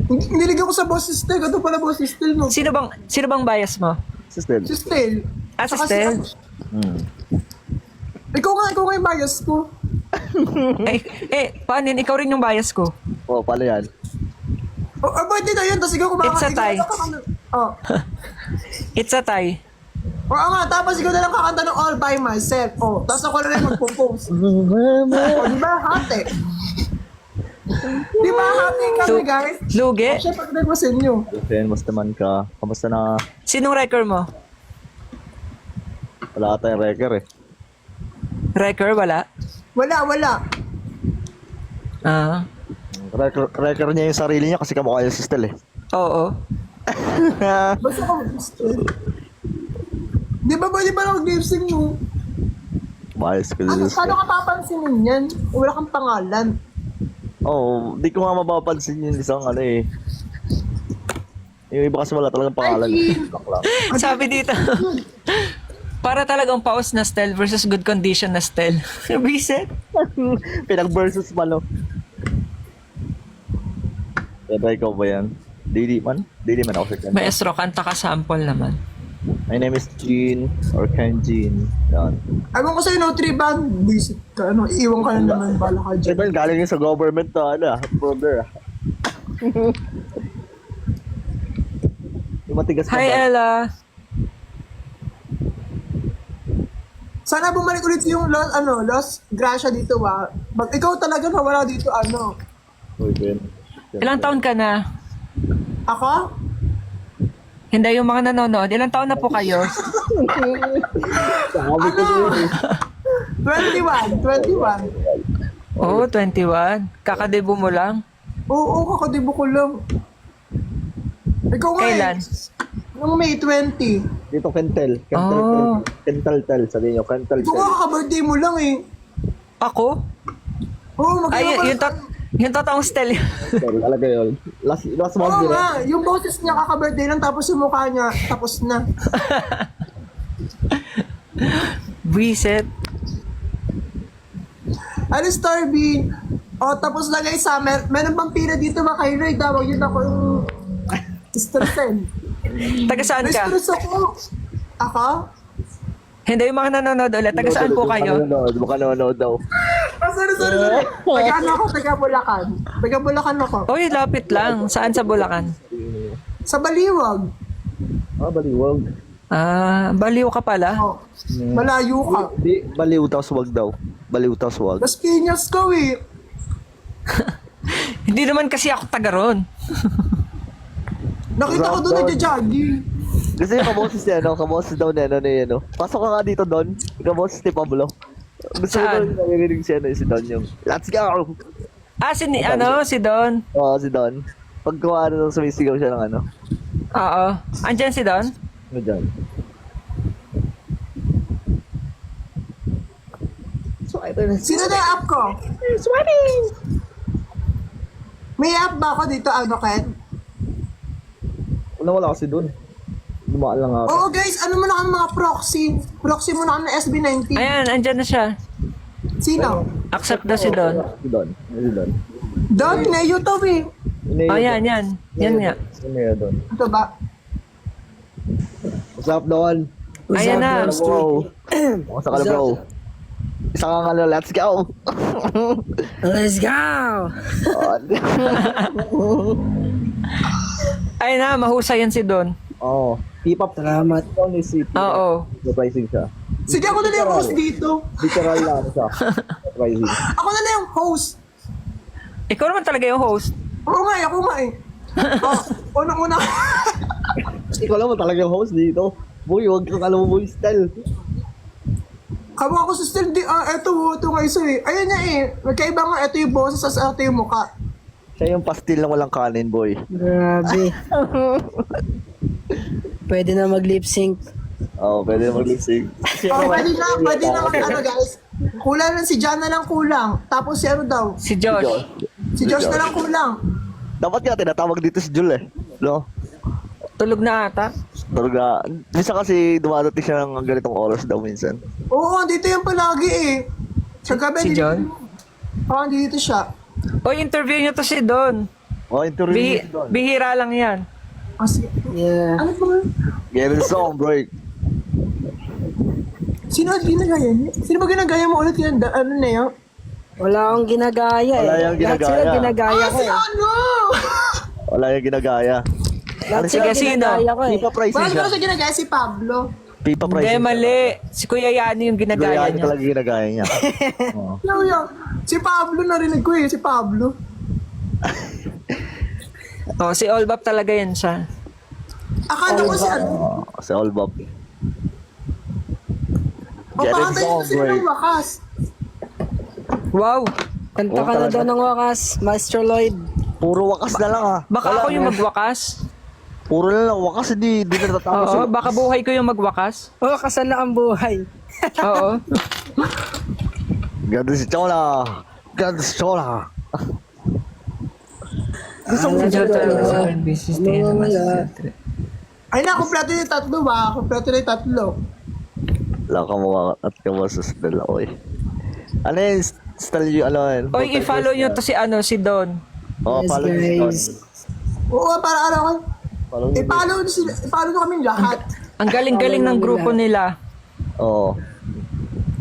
Nilig ako sa Boss Estel. Ito pala Boss Estel, no? Sino bang bias mo? Sister. Si Estel. Ah, si Saka Estel? Ikaw nga yung bias ko. Paano yun? Ikaw rin yung bias ko. Oh, paano yan? Pwede na yun. Tapos ikaw kumakain. It's a tie. Oh. It's a tie. Oo nga, tapos ikaw na lang kakanta ng All By Myself. Oh, tapos ako na rin magpo-post. Oh, di ba? Hati. Di ba hati kami, guys? Lugi? Siya pagdag mo sa inyo. Famous naman ka. Kamusta na? Sinong record mo? Wala tayong record eh. Record? Wala? Wala. Ah. Record niya yung sarili niya kasi kamukha yung sister eh. Oo. Basta ako gusto. Di ba pwede pa lang mag-lip-sync mo? Bias ko Ano, din. paano ka papansinin yan? Wala kang pangalan. Oo, di ko nga mapapansin yung isang ano eh. Yung iba kasi wala talagang pangalan. Bakla. Sabi dito, para talagang paus na style versus good condition na style. Biset? Pinag-versus pa no. Pero ikaw ba yan? Dili man ako sa kanya. Maestro, kanta ka sample naman. My name is Jean or Ken Jean. Yan. Ewan ko sa'yo, no, Triban. Visit ka, ano, iiwan ka na naman, bala ka dyan. Diba galing yun sa government to ano, brother. Yung matigas na Hi, ba? Ella. Sana bumalik ulit yung Los Gracia dito, ikaw talaga nawala dito, Uy, Ben. Ilang taon ka na? Ako? Hindi, yung mga nanonood. Ilang taon na po kayo? Sabi ko yun eh. 21. Oo, 21. Kakadebo mo lang. Oo, kakadibo ko lang. Ikaw nga Kailan? Nung May 20. Dito Kentel. Oh. Kentel. Sabi nyo, Kentel. Ikaw nga kaka-birthday mo lang eh. Ako? Oo, Ay, magkaiba yung totoong style. Talaga yun. Last month Oo din. nga, yung boses niya kaka-birthday lang tapos yung mukha niya tapos na. Biset. Ano, Starbean? O, tapos na guys, summer. Meron bang pila dito ba kay Ray? Tawag yun ako yung Stresen. Taga saan May ka? stress ako. Ako? Hindi, yung mga nanonood ulit. Taga saan po kayo? Baka nanonood daw. Oh, sorry. Taga Bulacan. Taga Bulacan ako. Uy, lapit lang. Saan sa Bulacan? Sa Baliwag. Ah, baliwag. Ah, baliw ka pala. Oh, malayo ka. Di, baliw tas wag daw. Baliw tas wag. Las Piñas ka eh. Hindi naman kasi ako taga ron. Nakita ko doon nagja-jogging. Kasi yung kaboses niya, no? Kaboses daw niya, ano. Pasok ka nga dito, Don. Kaboses ni Pablo. Gusto ko Saan? daw narinig siya, si Don yung, let's go! Si Don. Oo, si Don. Pag kumaano, sumisigaw siya ng ano. Oo. Andyan si Don? Ano dyan? So, ito na. Sino na yung app ko? Sweating! May app ba ako dito, Ken? Wala kasi dun. Dumaan lang ako. Oo guys, ano mo na kang mga proxy? Proxy mo na kang SB19. Ayan, andyan na siya. Sino? Accept na si Don. Si Don. Si Don. Don, na YouTube eh. Oh, yan. Yan nga. Ano yun, Don? Ito ba? What's up, Don? Ayan na. Bro. Kumusta ka na, bro? Isa kang ano, let's go! Let's go! Ay na, mahusay yan si Don. Oo. Hip-hop. Salamat. Oo. Surprising siya. Sige, ako na lang yung host dito. Literal lang siya. Surprising. Ako na lang yung host. Ikaw naman talaga yung host. Oo nga, ako nga eh. Oh, unang-una. Ikaw lang mo talaga yung host dito. Boy, huwag kang alam mo boy style. Kamo ako sa still, eto nga isa eh. Ayun nga eh, magkaiba nga, eto yung boses, as eto yung mukha. Siya yung pastil na walang kanin, boy. Grabe. Pwede na mag-lip sync. Oo, pwede na mag-lip sync. Oh, pwede na ano guys. Kulang lang si John na lang kulang. Tapos si ano daw, Si Josh. si Josh na lang kulang. Dapat nga tinatawag dito si Jul eh. No? Tulog na ata. Talaga. Minsan kasi dumadating siya ng ganitong oras daw minsan. Oo, dito yan palagi eh. Sa gabi, Si dito- John? Oo, dito siya. O, interview niyo to si Don. Oh, interview doon. Bihira lang yan. Kasi, Yeah. ano ba? Get the song break. Sino ang ginagaya niya? Sino ba ginagaya mo ulit yan? Ano na yun? Wala akong ginagaya eh. Wala yung Lahat ginagaya. sila ginagaya ko Si eh. ano? Wala yung ginagaya. Lahat Ano sila siya? Sino? ginagaya ko eh. Pipa price Bakit siya. ko siya ginagaya si Pablo? Pipa price. Hindi, mali. Si Kuya Yani yung ginagaya niya. talaga ginagaya niya. Oo. Yo. Si Pablo narinig ko eh, si Pablo. Oh, si Olbap talaga yan siya. Akala ko si ano? Si All Bob. O Get baka it tayo song sila break. ng wakas. Wow. Kanta ka na daw ng wakas, Maestro Lloyd. Puro wakas na lang ah. Baka ako yung magwakas. Puro na lang wakas, hindi natatapos. Oo, baka buhay ko yung magwakas. Oh, kasal na ang buhay. Oo. Ganda si Chola. Ganda si Chola. Ay na, kumpleto yung tatlo ba? Kumpleto na yung tatlo. Wala ka mukha at kamasuspel ako eh. Ano yun? Style yung ano yun? Oy, i-follow nyo to si si Don. Oh, Yes, follow nyo si guys. Don. Oo, para ano ko. Follow nyo. I-follow nyo kami lahat. Ang galing-galing ng grupo nila. Oo.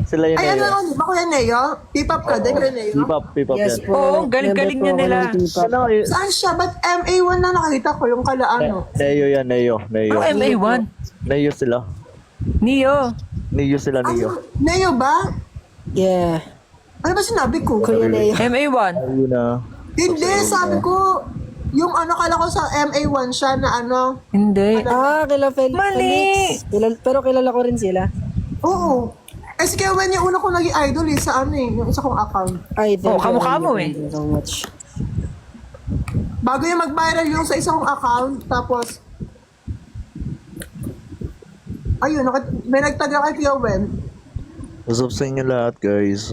Sila yun Ay, eh. ano, di ba Kuya Neo? P-pop ka din, Kuya Neo? Pipap Yes yan. po. Oo, galing-galing Member po niya ako nila. ng K-pop. Ano kayo? Saan siya? Ba't MA1 na nakita ko yung kalaano? Neo yan, Neo. Oh, MA1. Neo sila. Neo. Neo sila, Neo. Ano? Neo ba? Yeah. Ano ba sinabi ko? Kuya Leo. MA1. Ayun na. Hindi, sabi ko, yung ano, kala ko sa MA1 siya na ano. Hindi. Ah, kila Mali! Felix. Pero kilala ko rin sila. Oo. Eh, sige, when yung una kong naging idol eh, sa ano eh, yung isa kong account. Ay, Oh, kamukha mo eh. Thank you so much. Bago yung mag-viral yung sa isang account, tapos, ayun, may nagtaga kay Kuya Wen. What's up sa inyo lahat, guys?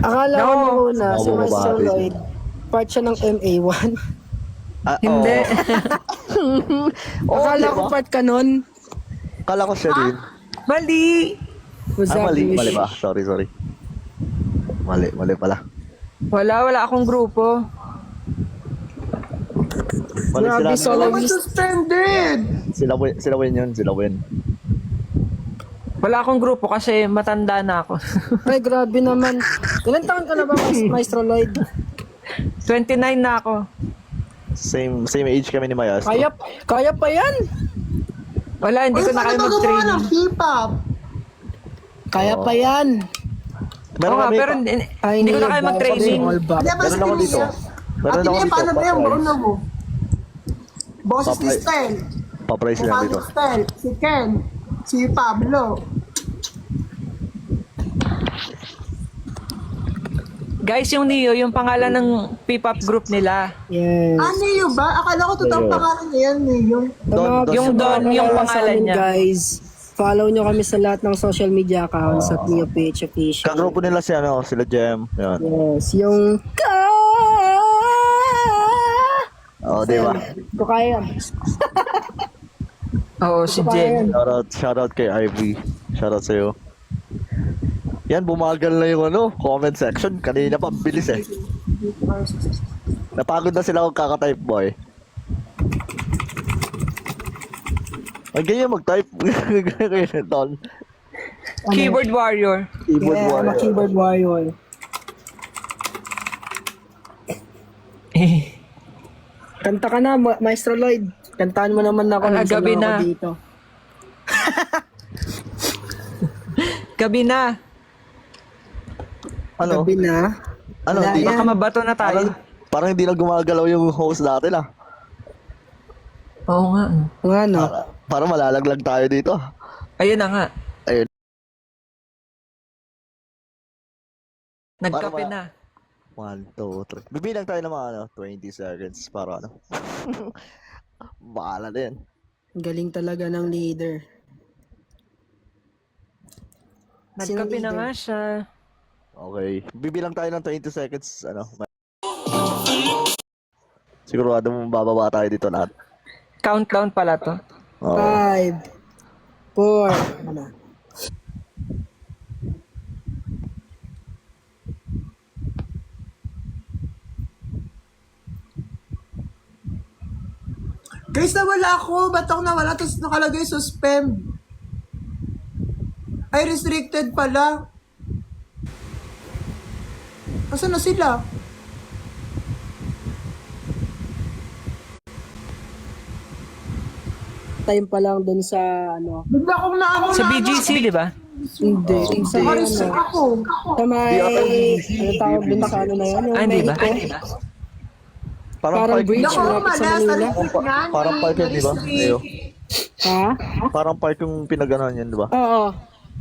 Akala ko No. nung una, si Ako Maestro mababati. Lloyd, part siya ng MA1. Ah, Hindi. Akala ko part ka nun. Kala ko siya rin. Mali. Mali ba? Sorry. Mali pala. Wala akong grupo. Mali Grabe, sila. Ano ba soloist. suspended? Sila win yun, sila win. Wala akong grupo kasi matanda na ako. Ay, grabe naman. Ilan taon ka na ba, Maestro Lloyd? 29 na ako. Same age kami ni Mayas. Kaya pa yan. Wala, hindi ko na kayo Ano mag-training. ng P-pop? Kaya pa yan. Oo nga, pero hindi ko na kayo mag-training. Hindi ba Meron ako dito. Meron Ate ako Nia, dito. paano ba yung buo mo? Boses ni Papay. Stel. Pa-price lang dito. Mukha ni Stel. Si Ken. Si Pablo. Guys, yung Neo, yung pangalan ng P-pop group nila. Yes. Ano yun ba? Akala ko totoong Neo. pangalan niya yan, Neo. Yung Don, yung pangalan niya. Guys, follow nyo kami sa lahat ng social media accounts at Neo Page Official. Kagrupo nila si sila Jem. Yan. Yes, yung Oh, di ba? ko kaya. Oo, si Jen. Shoutout kay Ivy. Shoutout sa'yo. Yan, bumagal na yung comment section. Kanina pa, bilis eh. Napagod na sila kung kaka-type boy. Ay, ganyan mag-type. Ganyan, Ton. Keyboard warrior. Keyboard Yeah, I'm a warrior. keyboard warrior. Kanta ka na, Maestro Lloyd. Kantahan mo naman ako. Ala, minsan gabi lang ako na. Dito. Gabi na. Ano? Gabi na. Ano? Wala Di, yan. Baka mabato na tayo. parang hindi na gumagalaw yung host natin ah. Oo nga. Kung ano. Para malalaglag tayo dito. Ayun na nga. Ayun. Nagkape Para- na. 1, 2, 3. Bibilang tayo ng mga 20 seconds para Bahala din. Galing talaga ng leader. Nagkape na nga siya. Okay. Bibilang tayo ng 20 seconds. Sigurado mo bababa tayo dito lahat. Countdown pala to. Oo. 5, 4, ano? Guys, nawala ako. Ba't ako nawala? Tapos nakalagay suspend. Ay, restricted pala. Asan na sila? Time pa lang dun sa ano. Bigla akong naano Sa BGC, di ba? Hindi. Sa Nakarestrict ano. ako. Sa may, ano tawag dun sa ano na yun? Yung Ah, hindi ba? Mexico. Parang Parang park, bridge. Naku, malapit sa mala. Sa Manila. likod nga. parang park yun, di ba? Leo? Ha? Parang park yung pinagano'n yun, di ba? Oo.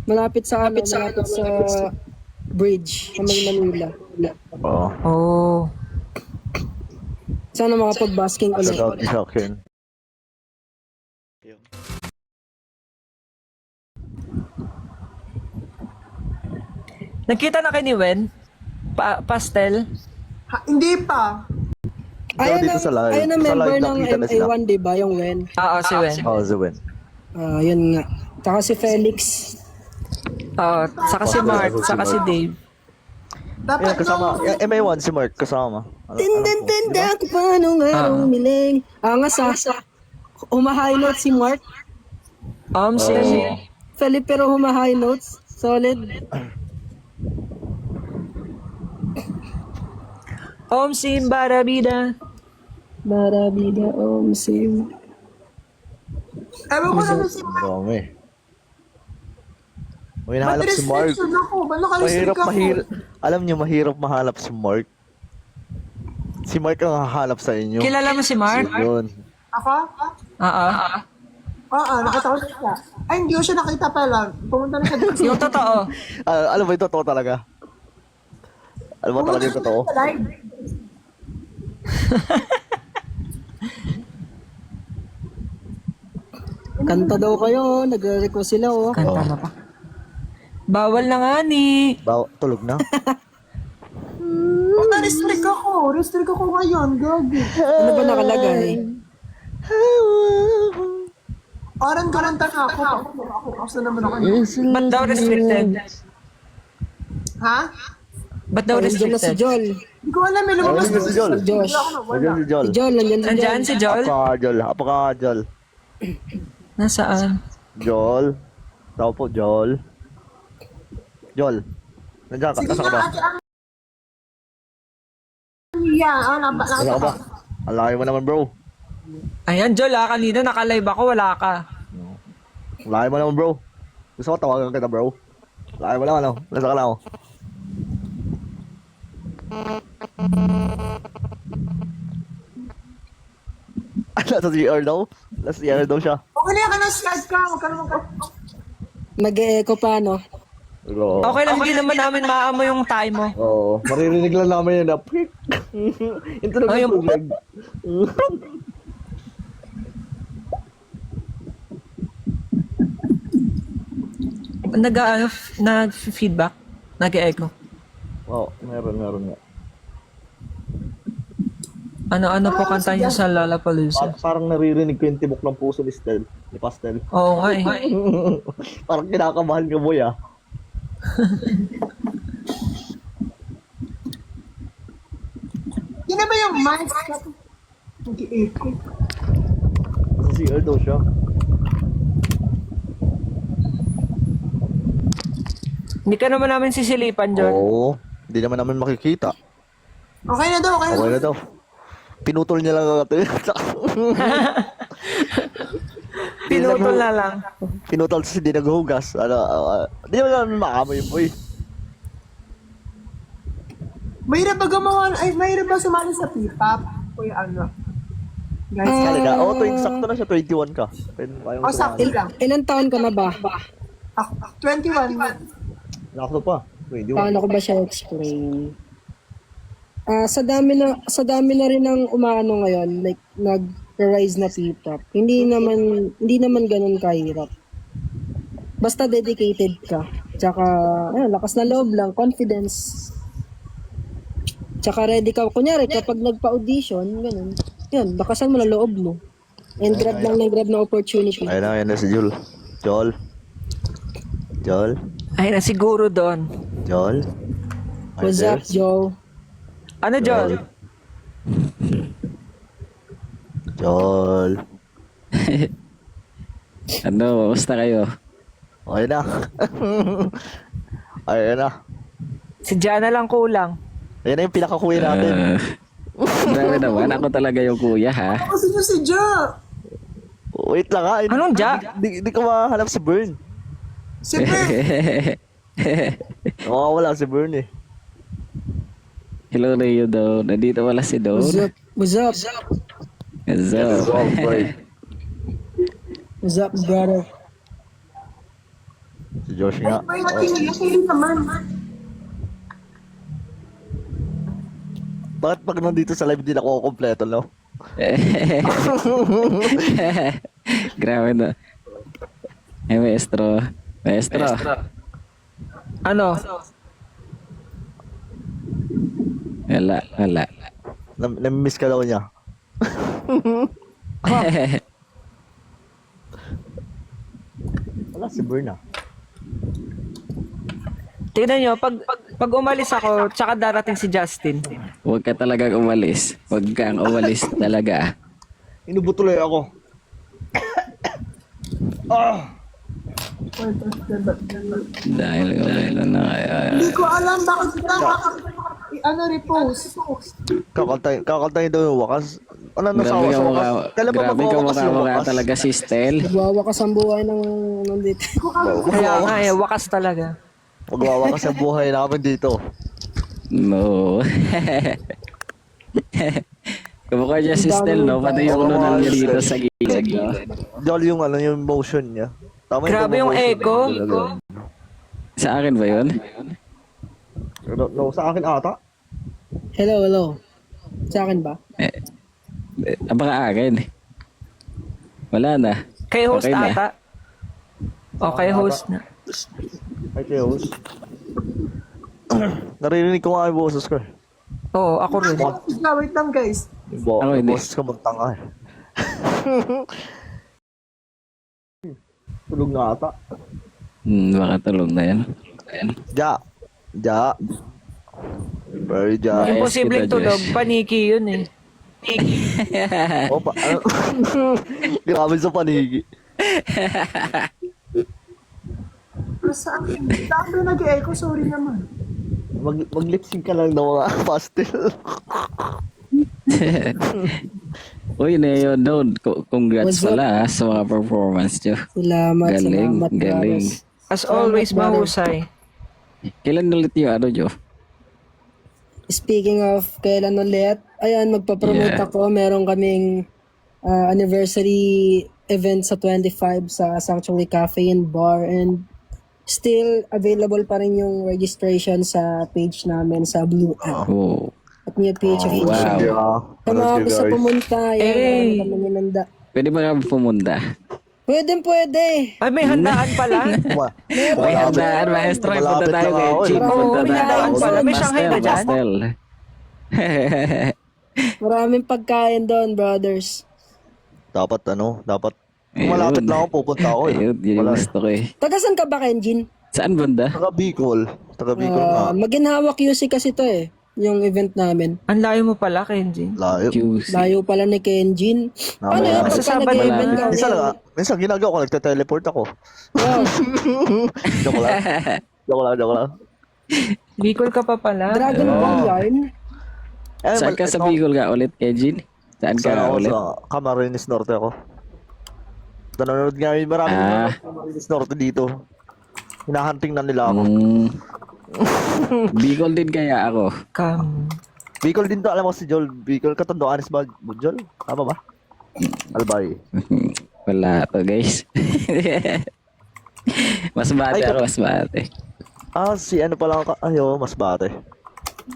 Malapit sa ano, malapit sa bridge sa may Manila. Oo. Oh. Sana makapag-basking ulit. Shout out sa akin. Nagkita na kayo ni Wen? Pastel? Ha, hindi pa. Ikaw dito sa live. Ayun ang Sa member live ng nakita na sila. MA1, di ba? Yung Wen. Oo, si Wen. Oo, Zewen. Yun nga. Tsaka si Felix. Oo, saka si Mark, saka si Dave. Dapat Yan, kasama. nung- Yung MA1 si Mark, kasama. Tinda ko pa nung araw miling. Nga sa high notes si Mark. Si Felipe pero high notes. Solid. Sim Barabida. Barabida sim. Ewan ko naman si Mark. Dami. May Ba't nahanap si Mark. restriction ako? Ba't nakarestrict ako? Alam niyo, mahirap mahanap si Mark. Si Mark ang hahanap sa inyo. Kilala mo si Mark? Yun. Ako? Oo. Oo, nakita ko siya. Ay, hindi ko siya nakita pala. Pumunta na siya dito. Yung totoo. Alam mo yung totoo talaga? Alam mo talaga yung totoo? Sa live. Kanta daw kayo. Nagre-request sila oh. Kanta na pa. Bawal na nga ni. Tulog na? Na-restrict ako. Restrict ako ngayon. Gagi. Ano ba nakalagay? Parang garanta na ako. Ako naman ako. Ba't daw restricted? Ha? Ba't daw Nandiyan na si restricted? Jol. Hindi ko alam. May lumabas Nandiyan si Jol. Josh. Nandiyan si Jol. Si Jol, nandiyan si Jol. Nandyan si Joel? Jol. Apaka Jol. Nasaan? Jol. Tao po, Jol. Jol. Nandiyan ka. Sige Nasa ka ba? nga, ate. Yeah, Nasa ka ba? Ang laki mo naman, bro. Ayan, Joel kanina naka-live ako, wala ka. Ang laki mo naman, bro. Gusto ko tawagan kita, bro. Laki mo naman, oh. Nasa ka lang, oh. Nasa CR daw? Nasa CR daw siya. Okay na yan ka na slide ka. Huwag ka naman ka. Nag-e-echo pa no? Bro. Okay lang, hindi naman namin maamo yung time mo. Oo. Maririnig lang namin yun na pik. Ito na Ay, yung- tubig. Nag-feedback? Nag-echo? Oo, meron nga. Ano-ano po kanta niyo sa Lollapalooza? Parang naririnig ko yung tibok ng puso ni Stel. Ni Pastel. Oo nga eh. Parang kinakabahan ka, boy, ah. Yun na ba yung mic? Nag-i-echo. Nasa CR daw siya. Hindi ka naman namin sisilipan, John. Oo. Hindi naman namin makikita. Okay na daw, okay na. Okay na daw. Pinutol niya lang ang Pinutol na lang. Pinutol kasi hindi naghuhugas. Hindi naman namin makama yung boy. Mahirap ba gumawa? Ay, mahirap ba sumali sa P-pop? Kuya ano? Guys, Talaga. Oo, sakto na siya. 21 ka. Pwede pa yung sakto lang. Ilan taon ka na ba? 21. Nakto pa. 21. Paano ko ba siya explain? Sa dami na rin ng umaano ngayon, like nag-rise na P-pop. Hindi naman ganun kahirap. Basta dedicated ka. Tsaka lakas na loob lang, confidence. Tsaka ready ka. Kunyari, kapag nagpa-audition, ganun. Yan, lakasan mo na loob mo. And grab na opportunity. Ayun na si Jol. Jol. Ay, na siguro doon. Jol. What's up, Joe? Ano, John? Jol. Ano, basta kayo? Okay na. Ayun na. Si Jana lang kulang. Ayun na yung pinakakuya natin. Grabe naman, ako talaga yung kuya ha. Kasi nyo si Ja. Wait lang ha. Anong Ja? Di ko mahanap si Bern. Si Ben. Wala si Bern eh. Hello Leo daw. Nandito wala si Don. What's up? What's up? What's up? What's up, brother? Si Josh nga. Ay, natin naman. Bakit pag nandito sa live din ako kompleto, no? Grabe na. Maestro. Maestro. Ano? Wala. Namimiss ka daw niya. Wala si Bern ah. Tingnan nyo, pag umalis ako, tsaka darating si Justin. Huwag ka talagang umalis. Huwag kang umalis talaga. Inubutuloy ako. Dahil na Hindi ko alam bakit sila repost. Kakantayin daw yung wakas. Ano na sa grabe ka wakas? Kailan ba grabe ka magwawakas yung mukha wakas? talaga si Stel. Nagwawakas ang buhay ng nandito. Kaya nga eh, wakas talaga. Magwawakas ang buhay namin dito. No. Kamukha niya si Stel, no? Pati yung nunal niya dito sa gilid, no? Jolly yung ano yung motion niya. Tama Grabe yung motion echo. niya. Sa akin ba yun? No, sa akin ata. Hello. Sa akin ba? Baka akin. Wala na. Kay host Okay na. ata. O, kay host na. Ay, Teos. Naririnig ko nga yung boses ko. Oo, ako rin. Wait lang guys. Ako hindi. Boses ko magtanga eh. Tulog na ata. Baka tulog na yan. Ja. Very ja. Ayos Imposibleng kita, tulog. Josh. Paniki yun eh. Opa. Grabe sa panigi. Saan? Dami nag-echo, sorry naman. Mag-lip sync ka lang ng mga pastel. Uy, Neo, Don. Congrats What's up? pala sa mga performance nyo. Salamat. Galing. brothers. As always, brother. mahusay. Kailan ulit yung ano, Jo? Speaking of kailan ulit, ayan, magpapromote Yeah. ako. Meron kaming anniversary event sa 25 sa Sanctuary Cafe and Bar, and still available pa rin yung registration sa page namin sa Blue App Oh. at New PH wow. Official. Sa mga gusto pumunta, yan, Hey. kami ninanda. Pwede ba kami pumunta? Pwede. Ay, may handaan pala. May handaan, maestro. Punta tayo kay Chief. Punta May handaan tayo. pala. May Shanghai na dyan. Pastel. Maraming pagkain doon, brothers. Dapat dapat Ayun. malapit lang ako pupunta ako eh. Ayun, yun yung Wala eh. gusto ko eh. Tagasan ka ba, Kenjin? Saan banda? Taga Bicol nga. Maginhawak UC kasi to eh, yung event namin. Ang layo mo pala, Kenji. Layo. QC. Layo pala ni Kenjin. Paano Mamaya. yun pagka Sa Sabado nag-event malapit. ka? Minsan ginagawa ko, nagte-teleport ako. Wow. Joke lang. Bicol ka pa pala. Dragon Ball yarn. Saan ka sa Bicol ka ulit, Kejin? Saan ka Sa ulit? Camarines Norte ako. Nanonood nga yun, marami Camarines Norte dito. Hinahunting na nila ako. Bicol din kaya ako. Bicol din to, alam mo si Joel. Bicol, katando, anis ba? Joel? Tama ba? Albay. Wala to, guys. Mas bate Ay, ako, mas bate. Si ano pala ka? Mas bate.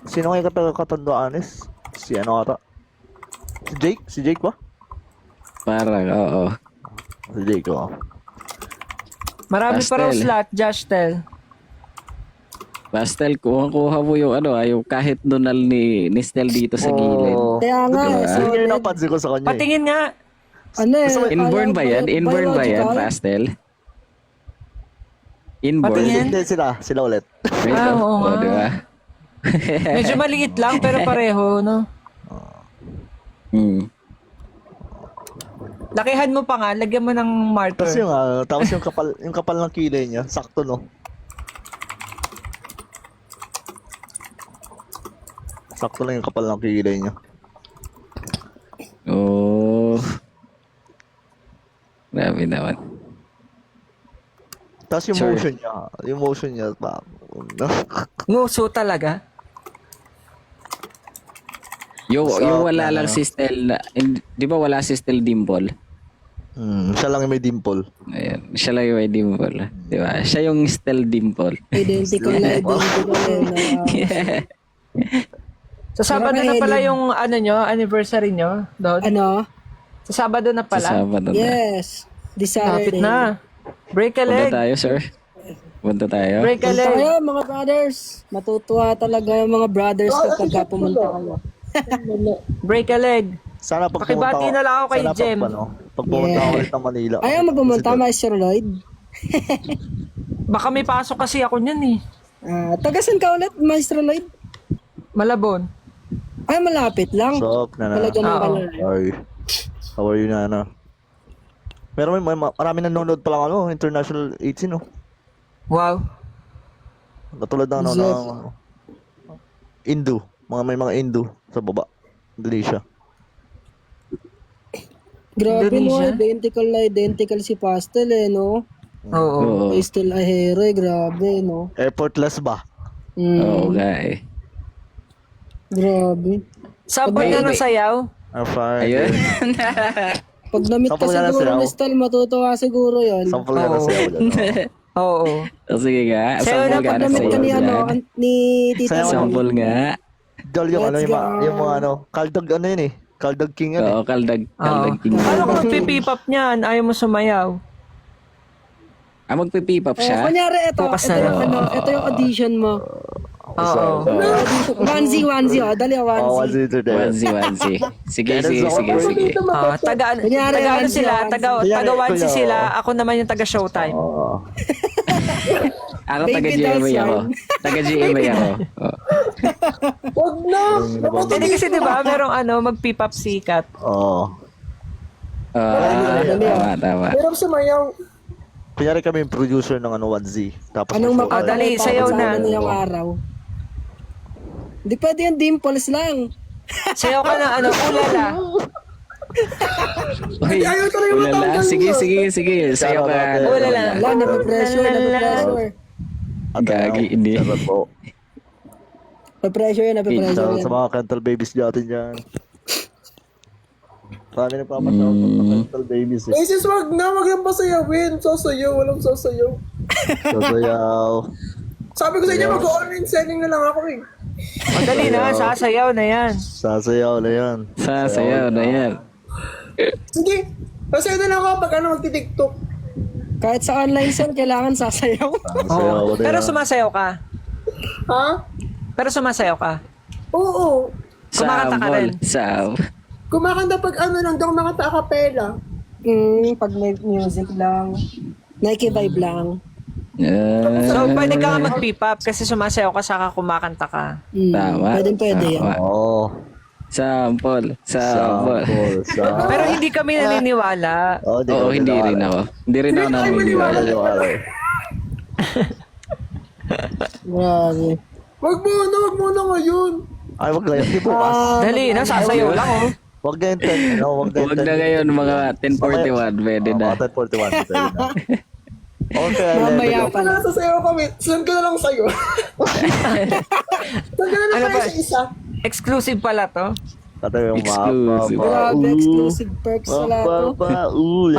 Sino nga yung katando, anis? Si ano ata? Si Jake? Si Jake ba? Parang, oo. Si Jake, oh. Marami pa raw Pastel. slot, Josh, tell. Pastel, kuha mo yung yung kahit nunal ni Stel dito sa gilid. Kaya nga, Diba? so, Yun yung napansin ko sa kanya. Patingin nga. ano eh. Inborn ba yan? Inborn ba yan, biological? Pastel? Inborn? Patingin. Hindi sila ulit. Oo nga. Diba? Medyo maliit lang, pero pareho, no? Lakihan mo pa nga, lagyan mo ng marker. Tapos yung kapal ng kilay niya, sakto no. Sakto lang yung kapal ng kilay niya. Oh. Grabe naman. Tapos yung Sure. motion niya, pa. Nguso talaga. Yung wala lang si Stel na, di ba wala si Stel Dimple? Siya lang yung may dimple. Ayan, siya lang yung may dimple. Di ba? Siya yung Stel Dimple. Identical na Yeah. Sa Sabado Parang na pala alien. yung anniversary nyo, Don. Ano? Sa Sabado na pala. Sa Sabado na. Yes. This Lapit Saturday. na. Break a Punta leg. tayo, sir. Punta tayo. Break a Punta leg. kayo, mga brothers. Matutuwa talaga yung mga brothers kapag pumunta kayo. Break a leg. Sana pag Pakibati na lang ako kay sana Jem. Pag pumunta ako Yeah. ulit ng Manila. Ayaw magpumunta, Maestro Lloyd. Baka may pasok kasi ako niyan eh. Tagasan ka ulit, Maestro Lloyd? Malabon. Ay, malapit lang. Sup, Nana? Talaga ng Oo. pala. Hi. How are you, Nana? Marami nanonood pa lang international 18, no? Wow. Katulad ng Yes. ng Indo. May mga Indo sa baba. Indonesia. Grabe no, Indonesia? identical si Pastel no? Oo. Oo. Pastel Ahere, grabe no? Effortless ba? Oo, guy. Grabe. Sabon na ng sayaw. I'm fine. Ayun. Pag namit ka Sample nga na siguro sayaw. ni Stel, matutuwa siguro yun. Sample ka na Oo. sa'yo. Oo. O, sige nga. Sa'yo na, Sample ka Pag na namit ka sa'yo ni, dyan. ni Tita Sayaw. Sel. Sample nga. Dol yung Let's yung go. mga Kaldag yun eh. Kaldag King yun eh. Oo, kaldag Oo. king. Paano kung magpipipap niyan? Ayaw mo sumayaw. Magpipipap Oh, siya? kunyari, Bukas na lang. ito yung audition mo. Oo. Onesie, dali Oh, what's onesie. it today? Onesie. Sige. Kunyari, Taga ano onesie, sila? onesie. Taga Kunyari, Wansi kuya, sila. oo. Ako naman yung taga Showtime. Oo. Ako Baby taga dolls GMA yan. ako. Taga GMA ako. Oo. Wag na! Hindi kasi diba, merong magpipap sikat. Oo. Tama. Pero sumayaw. Kunyari kami yung producer ng 1Z. Tapos Anong may show tayo. dali, sayaw na. Ano yung araw? Hindi pwede yung dimples lang. Sayaw ka na ulala. Uy, Ayaw talaga ulala. matanggal Sige. Sayo ka. Ulala. Wala, nape-pressure. Gagi, hindi. Sarap po. Nape-pressure Sa yan. mga Kental babies natin dyan. Marami nagpapasawag ng Kental babies eh. Eh sis, wag na, wag lang pasayawin. Sasayaw, walang sasayaw. Sasayaw. Sabi ko sa inyo, mag-online selling na lang ako eh. Madali na, sasayaw na yan. Sasayaw na yan. Sasayaw na yan. Sige, sasayaw na lang ako pag magti-tiktok. Kahit sa online sale, kailangan sasayaw. Sasayaw Oo. na Pero yan. sumasayaw ka. Ha? Pero sumasayaw ka. Oo. Kumakanta ka rin. Kumakanta pag lang, daw makanta a cappella. Pag may music lang. Nike-vibe lang. So, pwede ka nga mag-pipap kasi sumasayaw ka saka kumakanta ka. Tama. Pwede yan. Oo. Sample. Sample. Pero hindi kami naniniwala. Oo, hindi rin ako. Hindi rin ako naniniwala. Grabe. Wag muna ngayon. Ay, wag na yun. Di bukas. Dali na, sasayaw lang oh. Wag na yun 10. Wag na yun Huwag na ngayon mga 10:41. Pwede na. Mga 10:41. Pwede na. Okay, Mamaya level. pa Wala lang. sasayaw kami. Send ko na lang sa'yo. Send ko na lang Ano ba? sa'yo isa. Exclusive pala to. Kata yung Exclusive. Grabe, exclusive perks wala to. Oo.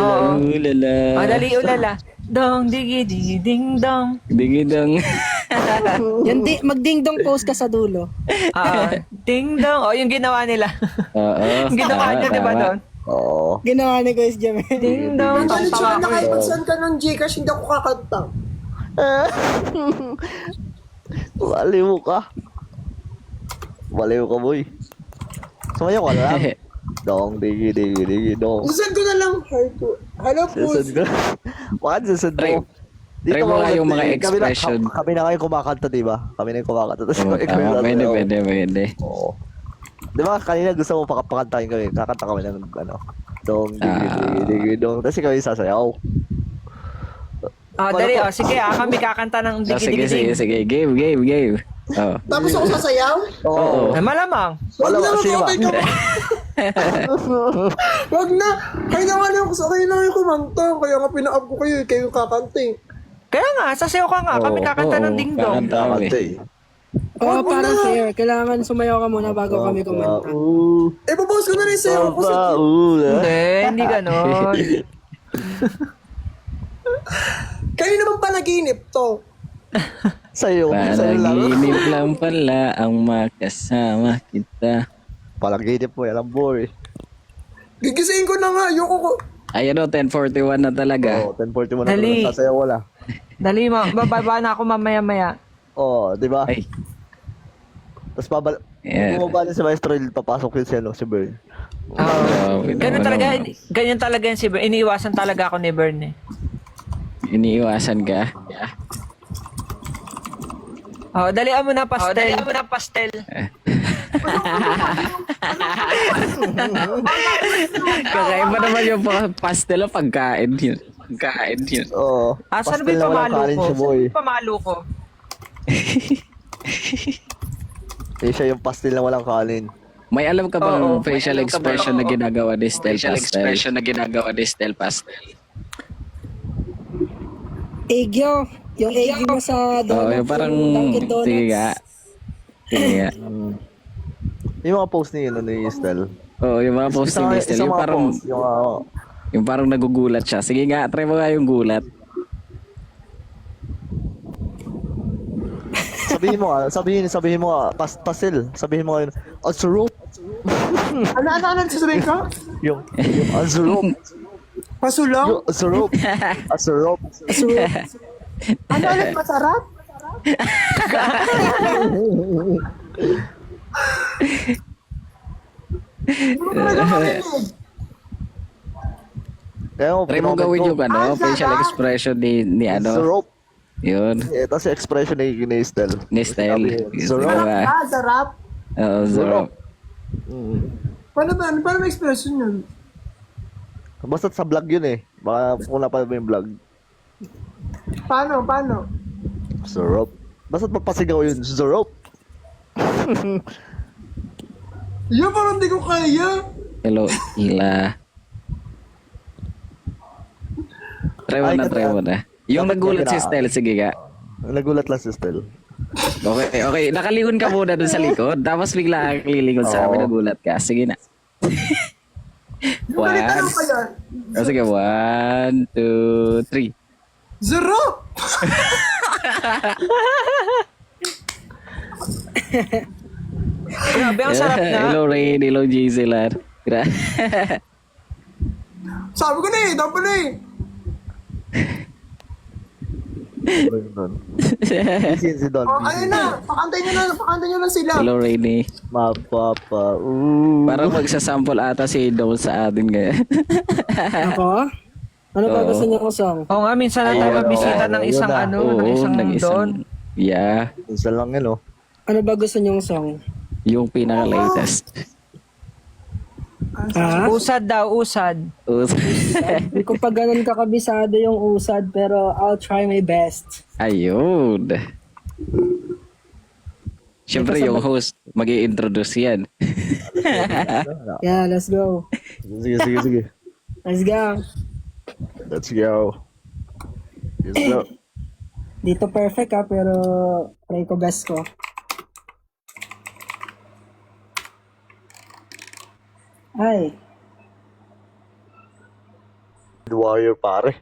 Ulala. Madali ulala. Dong, digi, digi, ding, dong. Dingidong. Yan, magdingdong post ka sa dulo. Ding, dong. O, yung ginawa nila. Oo. Yung ginawa niya, di ba tama. doon? Oo. Ginawa ni Guys Jamel. Ding, dong. Ano siya, Tama na ko kahit eh. mag-send ka ng Gcash, hindi ako kakanta. Baliw ka. Baliw ka, boy. Sumayaw ka lang. Dong, digi, dong. Send ko na lang. Hello, Sasad Pus. ka. Bakit sasad Try- mo? try mo nga yung mga expression. Kami na kayo kumakanta, di ba? Kami na yung kumakanta. Tapos Oo, ikaw yung tama. sasayaw. Pwede. Oo. Di ba kanina gusto mo pakantahin kami, kakanta kami ng ano, dong, dong, tapos ikaw yung sasayaw. Dali, sige, kami kakanta ng Sige, digi-digi. sige. Game. Oh. Tapos ako sasayaw? Oo. Malamang. Wala Wag na, sino ba? okay ka. Wag na. Kayo na nga lang, kayo na yung kumanta. Kaya nga pina-up ko kayo, kayo kakante. Kaya nga, sasayaw ka nga. Kami kakanta ng dingdong. Kakanta kami. Kakanta eh. Oo, para fair. Kailangan sumayaw ka muna bago kami kumanta. Eh, babawas ko na rin sa'yo. Kasi Hindi ganon. kayo naman panaginip to. Sa'yo lang. Panaginip lang pala ang makasama kita. Palaginip mo yan ang boy. Gigisingin ko na nga. Ayoko ko. Ayan o, 10:41 na talaga. Oo, 10:41 na Dali. talaga, sasayaw wala. Dali, bababa na ako mamaya-maya. Oo, di ba? Ay, Tapos babalik. Yeah. Bumaba din si Maestro, papasok yun si Bern. Ganyan talaga yan si Bern. Iniiwasan talaga ako ni Bern eh. iniiwasan ka. Dalian mo na pastel. Kakaiba naman yung pastel o pagkain yun. Oo. Saan ba yung pastel na walang pamalo kanin ko? siya, boy. Saan yung pamalo ko? Eh, siya yung pastel na walang kanin. May alam ka bang Oo, facial expression na ginagawa ni Stel Pastel? Egyo. Yung egyo mo sa Oo, donut. yung parang, Dunkin' Donuts. sige nga. Yung mga post ni Estel. Oo, yung mga posting ni Stel, Isang yung mga parang, post, yung parang nagugulat siya. Sige nga, try mo nga yung gulat. sabihin mo nga, pastel. Sabihin mo nga yun, Azurop. Ano sasabihin ka? Yung Azurop. Pasulaw? Yung Azurop. Azurop. Ano ulit masarap? Ano talaga marinig? Kaya mo, Try mo gawin yung facial expression ni Azurop. Yun, Eh, tapos yung expression ni Estel. ni Stel. Azurop. Sarap. Oo, Zoro. Paano may expression yun? Basta sa vlog yun eh. Baka kung napanood mo yung vlog. Paano? Azurop. Basta papasigaw yun, Azurop. Yun, parang di ko kaya. Hello, Ila. Try mo na. Yung nagulat si Stel, sige ka. Nagulat lang si Estel. Okay. Nakalingon ka muna dun sa likod. Tapos bigla kang lilingon sa amin, nagulat ka. Sige na. Tanong pa yan. Sige, 1, 2, 3. Zero! Grabe, ang sarap na. Hello, Rain. Hello, Giselar. Sabi ko na eh, dapat na eh. Si Don. Ayun na, pakantay nyo na sila. Hello, Rainy. Mapapa. Parang magsasample ata si Dole sa atin ngayon. Ako? Ano ba gusto niyo ko song? Oo nga, minsan na tayo mabisita ng isang ng isang doon. Yeah. Isa lang yun, oh. Ano ba gusto niyo song? Yung pinaka-latest. Ha? Usad daw, usad. Hindi ko pa ganun kakabisado yung usad, pero I'll try my best. Ayun. Siyempre, yung host, mag-i-introduce yan. Yeah, let's go. Sige. Let's go. Let's go. Let's go. Dito perfect pero try ko best ko. Ay, Warrior, pare.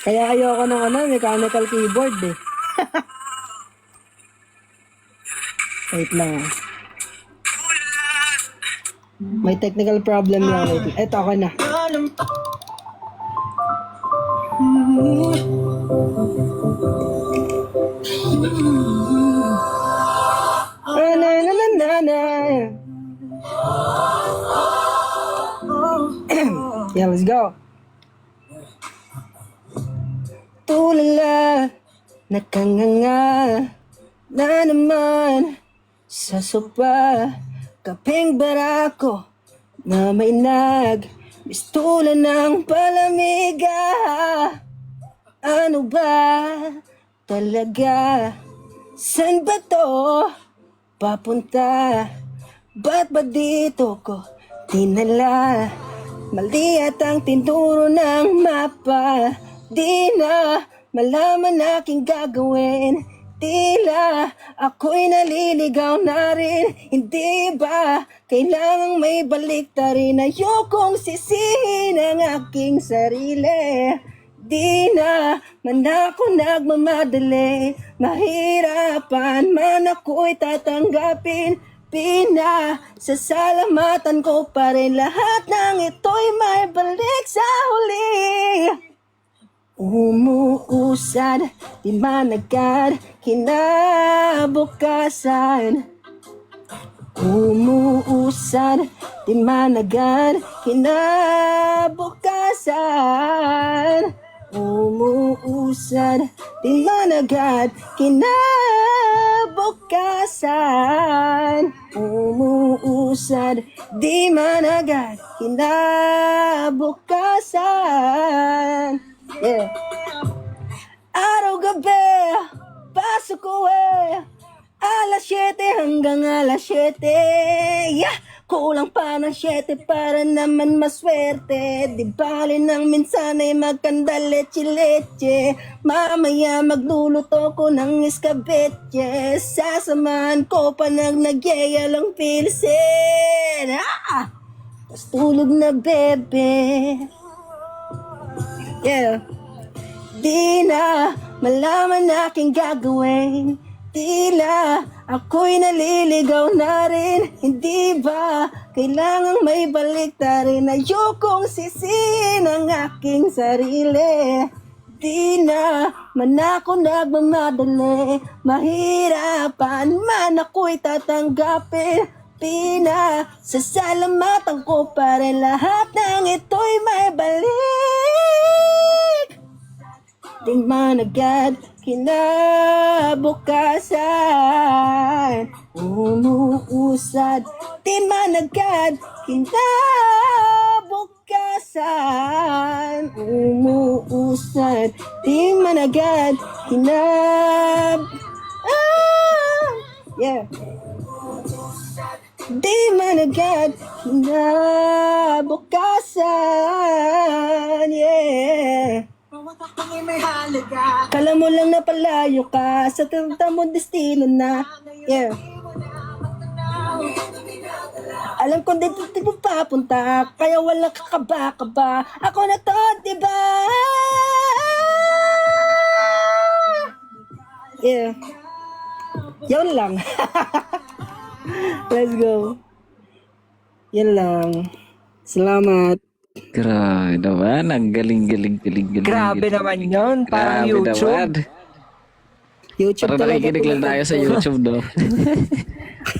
kaya ayoko ng mechanical keyboard eh. Wait lang. May technical problem lang. Eto ako na. Na. Yeah, let's go. Tulala, nakanganga na naman Sa sopa, kapeng barako na may mistulan ng palamiga. Ano ba talaga? San ba to papunta? Ba't ba dito ko tinala? Mali at ang tinturo ng mapa. Di na malaman aking gagawin. Tila ako'y naliligaw na rin. Hindi ba kailangang may baliktarin? Ayokong sisihin ang aking sarili. Di na man ako nagmamadali. Mahirapan man ako'y tatanggapin. Sasalamatan ko pa rin. Lahat ng ito'y may balik sa huli. Umuusad, di managad, kinabukasan. Umuusad, di managad, kinabukasan. Umuusad, di managad, kinabukasan. Umuusad, di managad, kinabukasan. Yeah. Araw-gabi, pasok ko alas 7 hanggang alas 7. Yeah! Kulang pa ng 7 para naman maswerte. Di bali nang minsan ay magkanda leche-leche. Mamaya magluluto ko ng iskabetse. Sasamahan ko pa ng nagyayalong pilsin. Tas tulog na bebe. Yeah. Di na malaman aking gagawin. Tila ako'y naliligaw na rin. Hindi ba kailangang may baliktarin? Ayokong sisihin ang aking sarili. Di na man ako nagmamadali. Mahirapan man ako'y tatanggapin. Sasalamatan ko pa rin. Lahat ng ito'y may balik. Di man agad kinabukasan. Umuusad, di man agad kinabukasan. Umuusad, di man agad yeah. Di man agad kinabukasan. Yeah. Kala mo lang na palayo ka sa tanda mo destino na. Yeah. Alam ko dito di mo papunta, kaya wala kakaba-kaba. Ako na to, diba? Yeah. Yun lang. Let's go. Yan lang. Salamat. Grabe naman. Ang galing. Grabe naman yun. Parang Grabe YouTube. naman. YouTube Parang nakikinig lang tayo sa YouTube, no?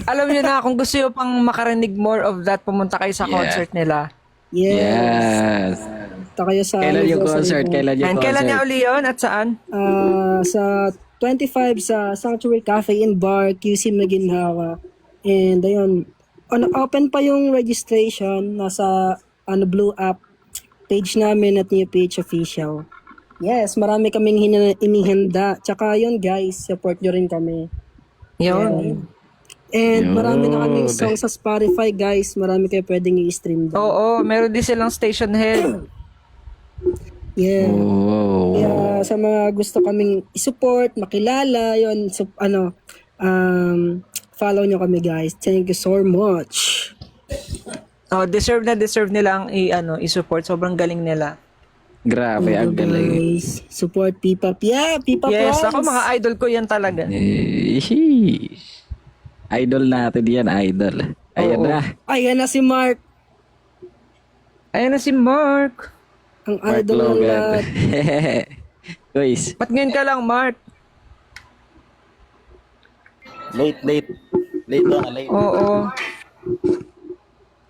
Alam niyo na, kung gusto niyo pang makarinig more of that, pumunta kayo sa Yeah. concert nila. Yes. Punta kayo sa Kailan yung anniversary concert? ko. Kailan yung And kailan niya concert? uli yun at saan? Sa 25 sa Sanctuary Cafe and Bar, QC Maginhawa. And ayun, open pa yung registration. Nasa Blue App page namin at New Page Official. Yes, marami kaming inihanda. Tsaka yun guys, support nyo rin kami. Yun. And marami na kaming Yun. songs sa Spotify guys. Marami kayo pwedeng i-stream doon. Oo, meron din silang station head. Yeah. Oh. Kaya sa mga gusto kaming i-support, makilala, yun, follow nyo kami guys. Thank you so much. Oh, deserve nilang i-support. Sobrang galing nila. Grabe, ang galing. Guys, support P-Pop. Yeah, P-Pop Yes, Rhymes. ako mga idol ko yan talaga. Idol natin yan, idol. Ayan Oo. na. Ayan na si Mark. Ayun na si Mark. Ang Mark idol ng Logan. lahat. Guys, Ba't ngayon ka lang, Mark? Late. Late lang, late. Oo.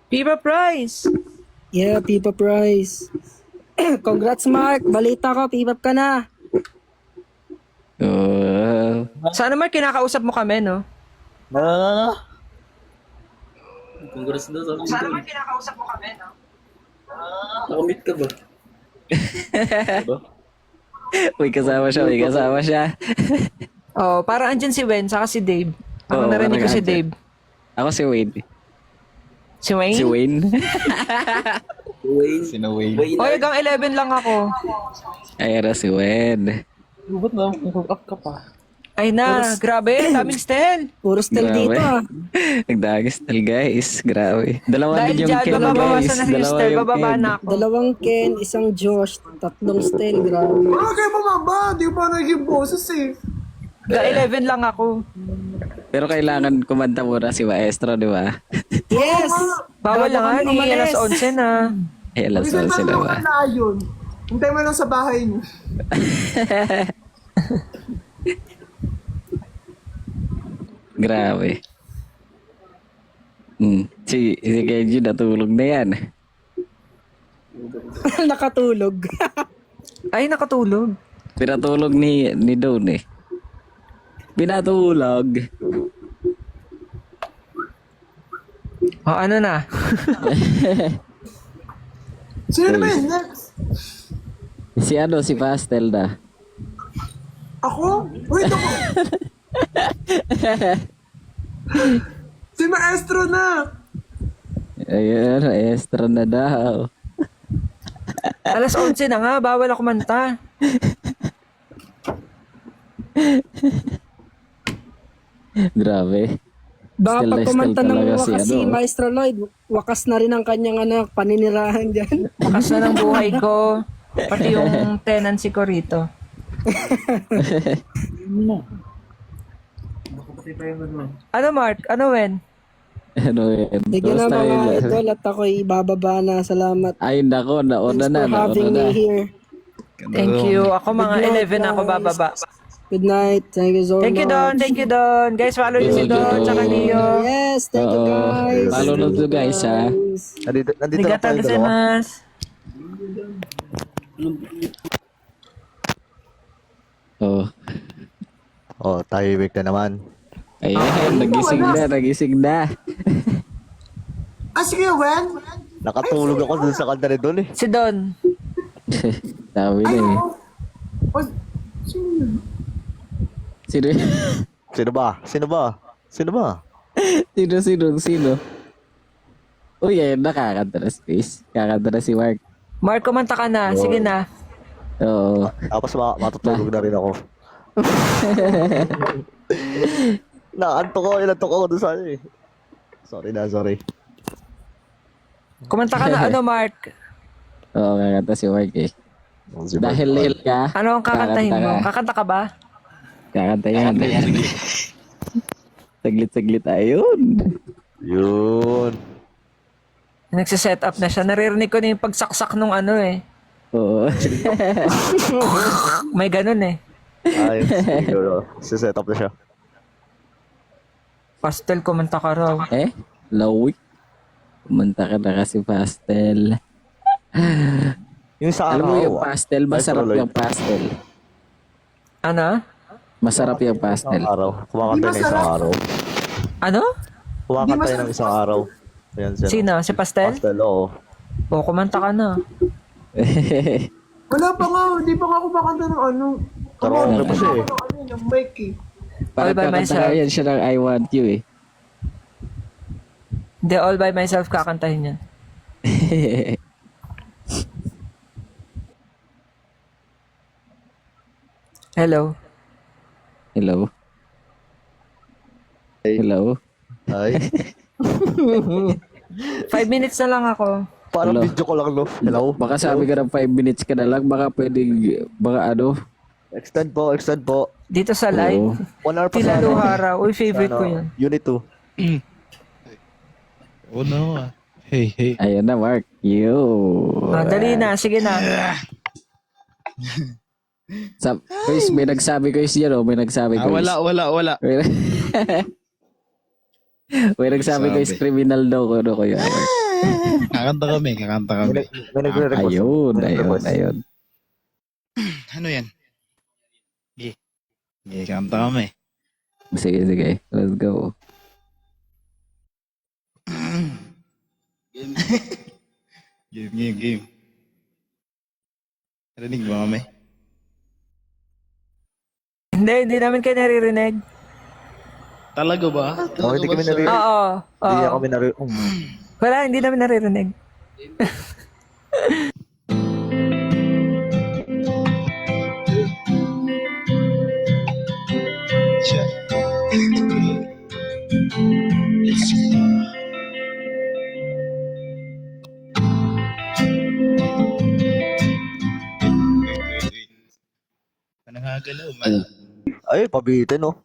Viva Prize! Yeah, P-Pop Rise. Congrats Mark. Balita ko, P-Pop ka na. oh, Sana Mark, kinakausap mo kami, no? Na. Congrats daw sabi Sana ko. may kinakausap mo kami, no? Nakamit ka ba? Diba? May kasama siya, may kasama siya. Oh, para andyan si Wen, saka si Dave. Ako Oo, narinig ko parang si andyan. Dave. Ako si Wayne. Si Wayne? Si Wayne? Wayne. Sino Wayne? Wayne. Oh, hanggang 11 lang ako. Ayan na si Wayne. Ba't na hook up ka pa? Ay na, grabe, daming stel. Puro still Grabe. dito ah. Nagdagis tal guys. Grabe. Dalawa Dahil din yung dyan, Ken guys. mababawasan na si Dalawa Stel, yung bababa Ken. na ako. Dalawang Ken, isang Josh, tatlong still, grabe. Ano kayo bumaba? Di pa naging boses eh. Hanggang 11 lang ako. Pero kailangan kumanta muna si Maestro, di ba? Yes! Bawal lang nga, ni alas 11 na. Ay, alam Hindi sa sila ba? na yun. Hintay mo lang sa bahay niyo. Grabe. Si Kenji natulog na yan. Nakatulog. Ay, nakatulog. Pinatulog ni Don eh. Pinatulog. O, ano na? Sino na ba yun next? Si Pastel na. Ako? Wait ako. Si Maestro na. Ayun, Maestro na daw. Alas 11 na nga, bawal ako manta. Grabe. Baka Still pag na kumanta still ng talaga wakas si ano. Maestro Lloyd, wakas na rin ang kanyang anak, paninirahan dyan. Bakas na ng buhay ko. Pati yung tenancy ko rito. Ano Mark? Ano Wen? Ano yun? Sige na Basta mga yun. idol at ako'y ibababa na. Salamat. Ay, nako, nauna Thanks na, for nauna having na. me here. Thank you. Ako mga Good night, 11 na ako guys. bababa. Good night. Thank you so Thank you much. Don, thank you Don. Guys, follow niyo si Thank you, Don, Don. tsaka Neo. Yes, thank you Oo. guys. Follow na to guys ha. Nandito na Arigatou tayo dalawa. gozaimasu. Oh. Oh, tahimik na naman. Ayan, nagising na. Ah, sige, Wen. Nakatulog ako dun sa kanta ni Don eh. Si Don. Sabi na eh. Ay, sino yun? Sino? Sino ba? Sino ba? Sino ba? Sino? Uy, ayun, nakakanta na si Chris. Kakanta na si Mark. Mark, kumanta ka na. Sige na. Oo. Tapos matutulog na rin ako. Inantok ako dun sa ano eh. Sorry. Kumanta ka na. Ano Mark? Oo, kakanta si Mark eh. Dahil late ka. Ano ang kakantahin kakanta mo? ka. Kakanta ka ba? Kakanta yan. Saglit ayun. Yun. Nagsiset up na siya. Naririnig ko na yung pagsaksak nung ano eh. Oo. May ganun eh. Ayun, siguro. Siset up na siya. Pastel, kumanta ka raw. Lawik. Kumanta ka na kasi Pastel. Yung sa Alam mo araw. yung pastel, masarap Lloyd. yung pastel. Ano? Masarap yung pastel. Isang araw. Kumakanta ng isang araw. Ano? Kumakanta yun ng isang araw. Ayan siya. Sino? Si Pastel? Pastel, oo. O, kumanta ka na. Wala pa nga. Hindi pa nga kumakanta ng ano. Karaoke pa siya eh. Ng ano, ng mic eh. Parang All by kakanta myself. yan siya ng I Want You eh. Hindi, all by myself kakantahin yan. Hello. Hello? Hello? Ay. 5 minutes na lang ako. Parang Hello. video ko lang, no? Hello? Baka sabi ka ng 5 minutes ka na lang, baka pwedeng, baka ano? Extend po. Dito sa live. 1 hour pa Tila sa ano. Luhara. Uy, favorite Sa ko ano, yun. Unit 2. Oh no. Hey. Ayun na, Mark. Yo. Ah, dali na. Sige na. Guys, may nagsabi ko yan, oh. May nagsabi ko. Wala. May nagsabi ko criminal daw ko ano ko yun. Kakanta kami. May nagre-request. Ayun. Ano yan? Sige, kanta kami. Sige. Let's go. Game. Narinig mo, mami? Hindi namin kayo naririnig. Talaga ba? Oh, hindi kami naririnig. Oo. Hindi Oo. kami naririnig. Wala, hindi namin naririnig. Siya. Panangagalaw, man. Ay, pabitin, oh.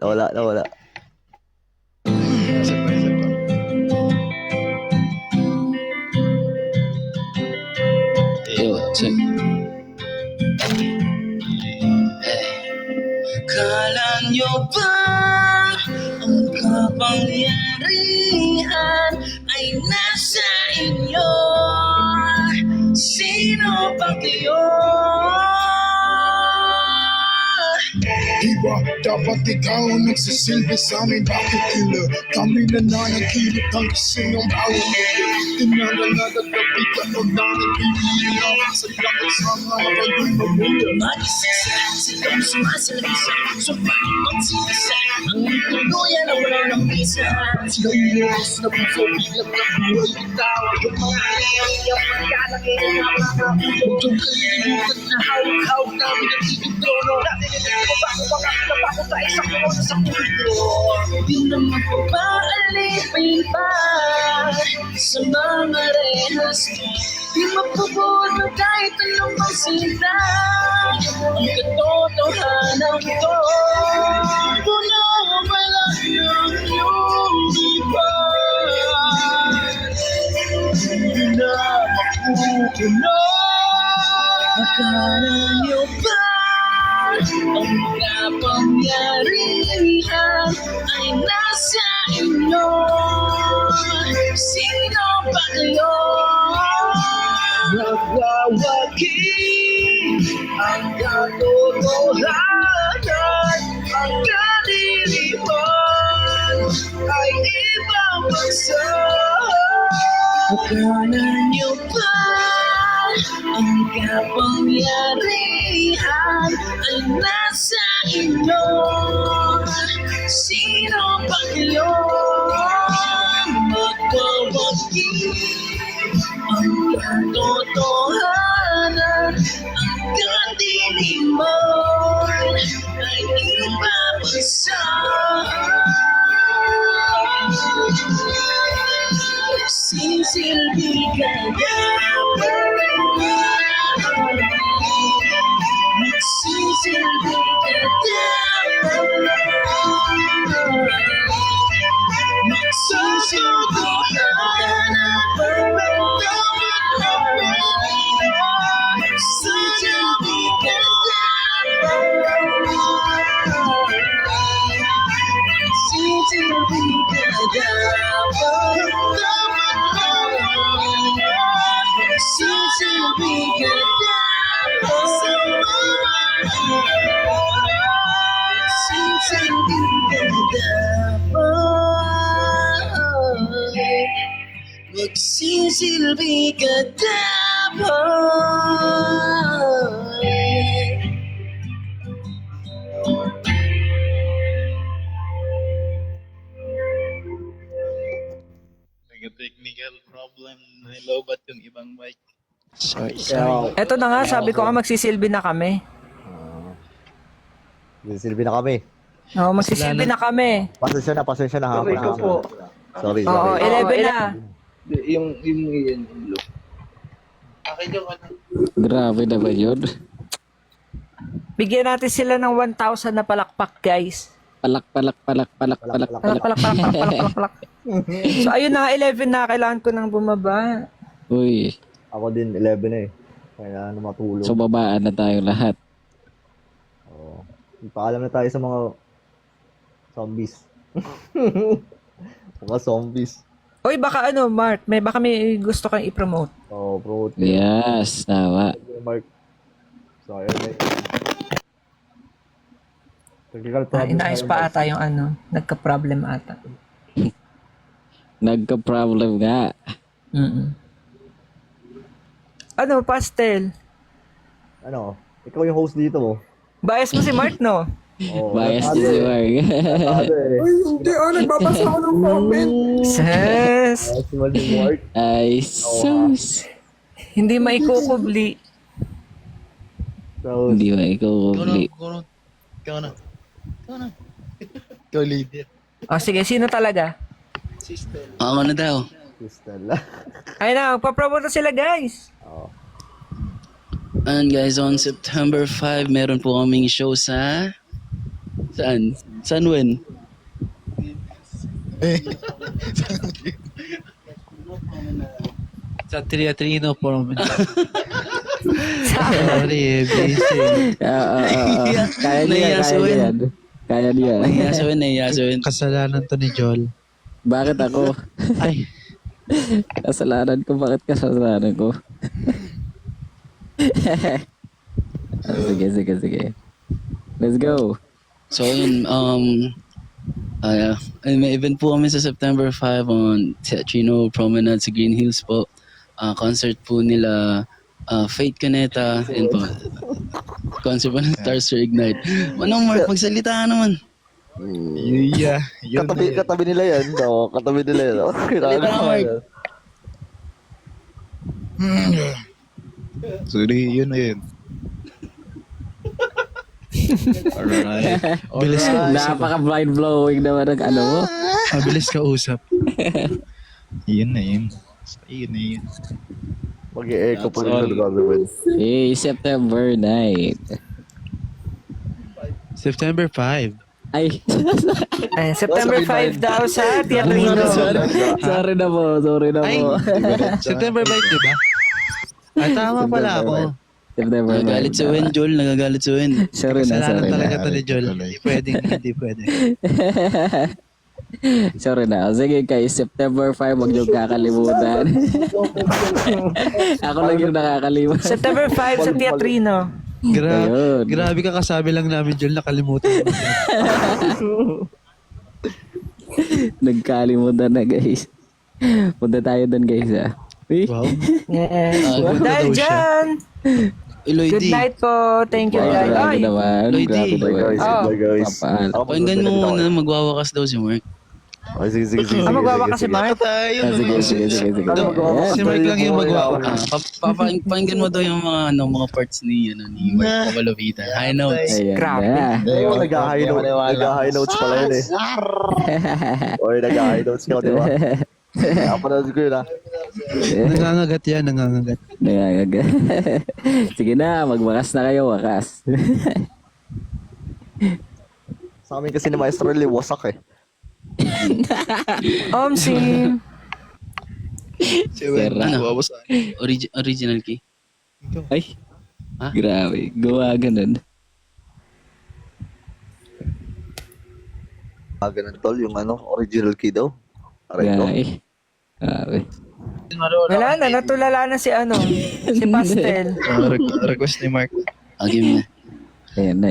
Wala. Isa pa. Yo, check. Kala nyo ba ang kapangyarihan ay nasa inyo? Sino ba kayo? Diba, dapat ikaw ang nagsisilbi sa amin. Bakit tila kami nananaginip ang gising ng bawat mundo? Tinangangagat na bigla o nananaginip sa lakad sa mga pagod na mundo. Mag-isa sigaw sumasalisa, sumpahing magsisa ang tuluyan na wala ng bisa. Sigaw ilos na puso, biglang nabuhay bitaw. Yung mga ayaw pagkalaki ng mga Huwag yung kalimutan na hawak-hawak namin ang tigil trono. Napako tayo sa kuno sa pulo. Di naman ko ba alipay sa mga rehas ko? Di mapupod mo kahit anong magsinta. Ang katotohanan ko, puno mo lang yung iba. Hindi na makukulo. Akala niyo ba ang kapangyarihan ay nasa inyo? Sino ba kayo? Nagwawagi ang katotohanan, ang kadiliman ay ibang bansa. Akala niyo ba ang kapangyarihan ay nasa inyo? Sino ba kayo? Magwawagi ang katotohanan, ang kadiliman ay ibabasa. Sisilbi ka dapat, magsisilbi ka dapat, magsisilbi ka dapat, magsisilbi ka magsisilbi ka dapat, magsisilbi ka dapat, magsisilbi ka dapat. Technical problem. Nilobat yung ibang mic. Sorry. Eto na nga, sabi ko nga magsisilbi na kami. Silbi na kami. Oo, magsisilbi na kami. Pasensya na hapon. Ikaw po. Sorry. Oo, 11 na. Yung blue. Akin yung ano. Grabe na ba yun? Bigyan natin sila ng 1,000 na palakpak, guys. Palak. Palak. So, ayun na nga, 11 na. Kailangan ko nang bumaba. Uy, Ako din 11 eh. Kaya na matulog. so babaan na tayo lahat. Oo. Paalam na tayo sa mga zombies. Mga zombies. Oy, baka ano, Mark, baka may gusto kang i-promote. Oh, bro. Yes, tama. Mark. Sorry, mate. Technical Ah, problem. inaayos pa ata yung ano, nagka-problem ata. Nagka-problem nga. Mm-mm. Ano, pastel? Ano? Ikaw yung host dito mo. Bias mo si Mark, no? Oh, Bias din si Mark. Ano eh. Ay, hindi, nagbabasa ako ng comment. Ses! Si Mark. Ay, sus. Hindi maikukubli. So, Hindi ba ikaw kubli? Ikaw na. Ikaw leader. O sige, sino talaga? Ako na daw. Crystal. Ayun na, magpapromote na sila, guys. And guys, on September 5, meron po kaming show sa... Saan? San when? Sa Triatrino Promenade. Sorry, busy. Kaya niya, kaya niya. Kaya niya. Nahiyasuin. Kasalanan to ni Joel. Bakit ako? Ay, Kasalanan ko, bakit kasalanan ko? Sige. Let's go. So yun, may event po kami sa September 5 on Teatrino Promenade sa Green Hills po. Concert po nila Fate Cuneta and po concert po ng Stars to Ignite. Manong Mark, magsalita ka naman. Yeah. Yun Katabi nila yan. No? Katabi nila yan. Salita ka, Mark. Sorry, yun na yun. Alright. bilis ka usap. Napaka-blind blowing naman ng ano mo. Mabilis ka usap. Yun na yun. Yun. Mag-e-echo pa rin sa gagawin. Hey, September 9. September 5. Ay, Ayun, September 5 daw sa Teatrino. sorry na po. Ay, September 5, di ba? Ay, tama pala ako. September 9. Nagagalit si Wen, Joel. Nagagalit si Wen. Sorry na, Kasalanan sorry na. talaga to ni Joel. Hindi pwede. Sorry na. Sige guys, September 5, huwag niyong kakalimutan. Ako lang yung nakakalimutan. September 5 sa Teatrino. Ayun. Grabe ka, kasabi lang namin, Joel, nakalimutan mo. Nagkalimutan na guys. Punta tayo doon guys ah. Uy. Wow. Yes. Punta Dahil daw siya. dyan. Lloydie. Good night po. Thank you, guys. Grabe Ay, naman. Lloydie. Grabe naman. Oh. guys. Papaan. Pakinggan mo muna, magwawakas daw si Mark. Ay, sige. Magwawa kasi, Mark. Sige. Ano, Si Mark lang yung magawa. Pakinggan mo daw yung mga parts ni Mark Pabalovita. High notes. Ayan Grabe. na. Nag-high notes pala yun eh. Oy, nag-high notes ka, di ba? Napanood ko yun ah. Nangangagat yan, nangangagat. Nangangagat. Sige na, magwakas na kayo, wakas. Sa amin kasi ni Maestro Lee, wasak eh. Omsim. Ano? Original key. Ay, Ha? grabe. Gawa ganun. Ganun tol, yung original key daw. Aray ko. Grabe. Wala na, natulala na si si Pastel. Request ni Mark. Game na. Ayan na.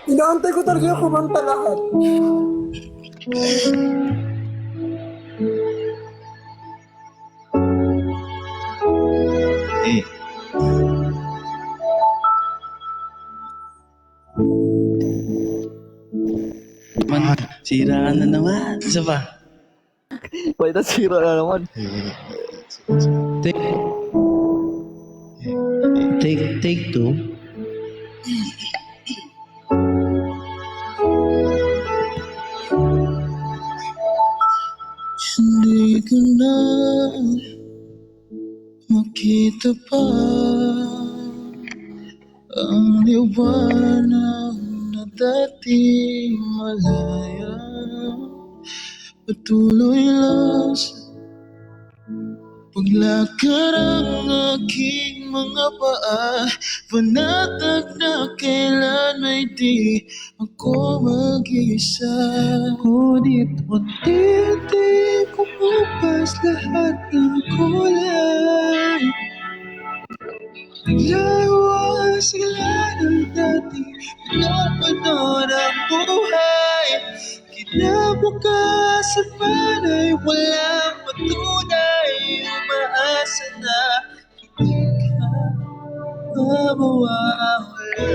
Inaantay ko talaga yung kumanta lahat. Eh. Sira na naman. Isa pa. Wait, nasira na naman. Take two. Hindi ko na makita pa ang liwanag na dati malaya. Patuloy lang sa paglakad ang aking mga paa, panatag na kailan ay di ako mag-isa. Ngunit unti-unti kumupas lahat ng kulay. Naglawa sila ng dati, pinapanon ang buhay. Nabukasan man ay walang patunay. Umaasa na hindi ka mawawala.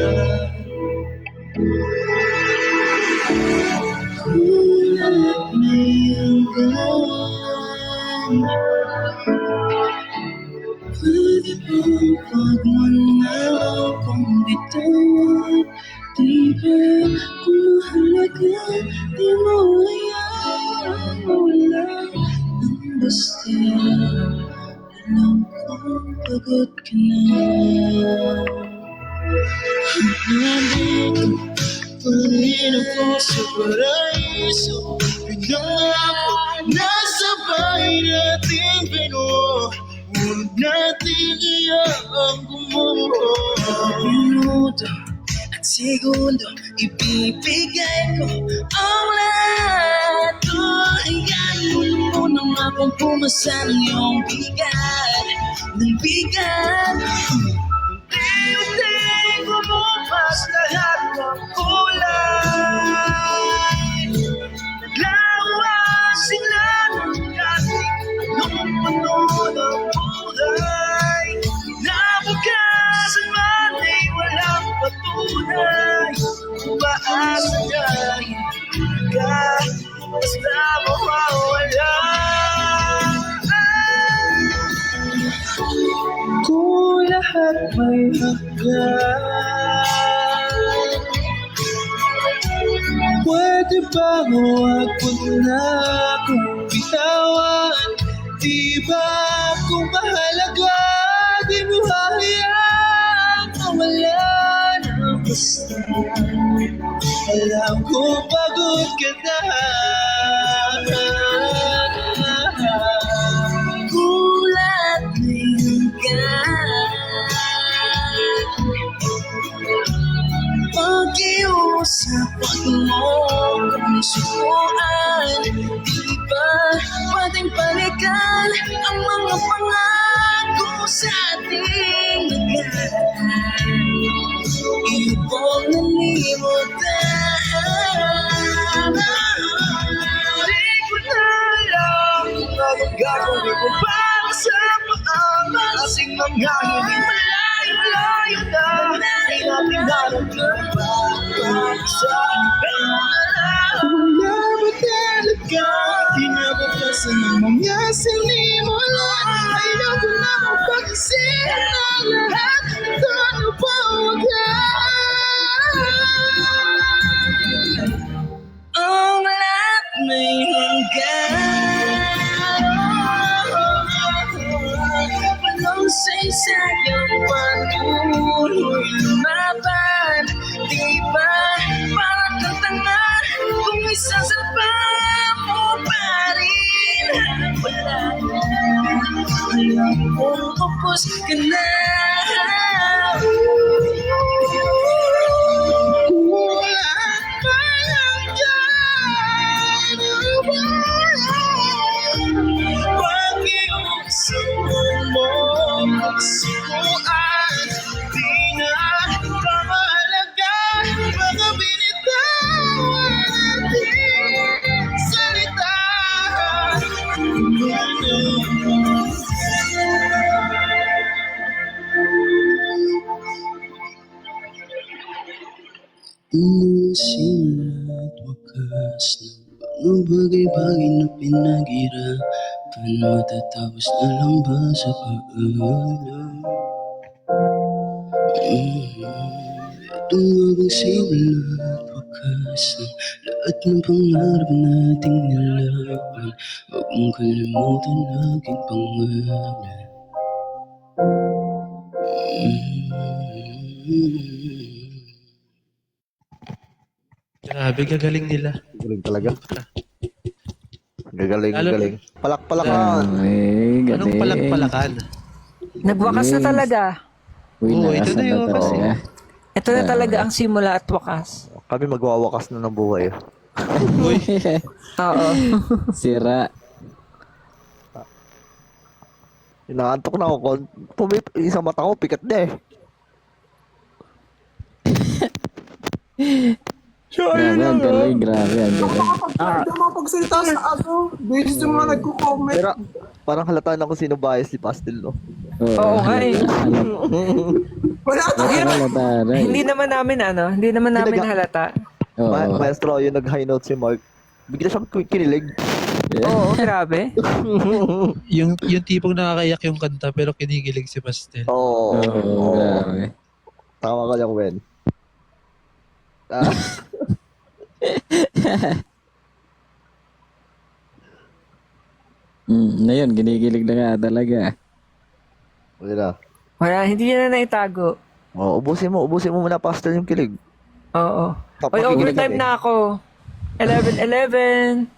Kulat may hanggan. Pwede bang pag mo na akong bitawan? Di ba kung mahalaga, di mo hayaan mawala ng basta. Alam kong pagod ka na. Hanapin pa rin ako sa paraiso. Pinangako na sabay nating binuo. Huwag natin iyang gumuho. Minuto at segundo, ibibigay ko ang lahat. Hayaan mo nang akong pumasa ng iyong bigat. Ng bigat. Unti-unting bumupas lahat ng kulay. Naglawasin lang ang dating nung puno ng buhay. Nabukasan man ay walang patunay. Umaasa na hindi ka basta mawawala. Kung lahat may hanggan, pwede ba huwag mo na akong bitawan? Di ba kung mahalaga, di mo hahayaan mawala ng basta. Alam ko pagod ka na. Kulat may hanggan. Pag-iusap mo kung sukuan. Di ba pwedeng balikan ang mga pangako sa ating lahat? Ibang nalimutan. Di ko na alam anong gagawin ko para sa maasing mga hindi malayo-layo na. Di natin nararamdaman sa iba. Wala ba talaga kinabukasan ng mga sinimulan? Ayaw ko na mapag-isip ng lahat. Ito ano pa ang lahat may hanggan. Walang saysayang patuloy lumaban. Di ba parang kang tanga kung isasapa mo pa rin? Wala na, alam kong upos ka na. Pag-iusap mo magsikuan. Di na pamahalaga mga binitawan nating salita. Simula't wakas ng mga bagay-bagay na pinaghirapan, matatapos na lang ba sa pag-aalam? Itong mga simula't wakas ng lahat ng pangarap nating nilaban. Huwag mong kalimutan aking pangalan. Grabe, gagaling nila. Galing talaga. Gagaling, Lalo- galing. Palak-palakan. Ay, Anong palak-palakan? Nagwakas na talaga. Uy, Oo, ito na yung wakas talaga. Ito na talaga ang simula at wakas. Kami magwawakas na ng buhay. Uy, Oo. Sira. Inaantok na ako. Isang mata ko, pikat na eh. Grabe, ang galing, grabe, ang galing. Hindi ako makapagsalita sa ano. Basis yung mga nagko-comment. Pero parang halata na kung sino bias si Pastel, no? Oo nga eh. Wala ka Halata, right? Hindi naman namin halata. Oo. Maestro, yung nag-high note si Mark. Bigla siyang kinilig. Oo, grabe. Yung tipong nakakaiyak yung kanta pero kinikilig si Pastel. Oo. Oo, grabe. Tama ka lang, Wen. Na yun, ginigilig na nga talaga. Wala na. Wala, hindi niya na naitago. Oh, ubusin mo muna Pastel yung kilig. Oo. Tapos Oy, overtime na ako. 11-11.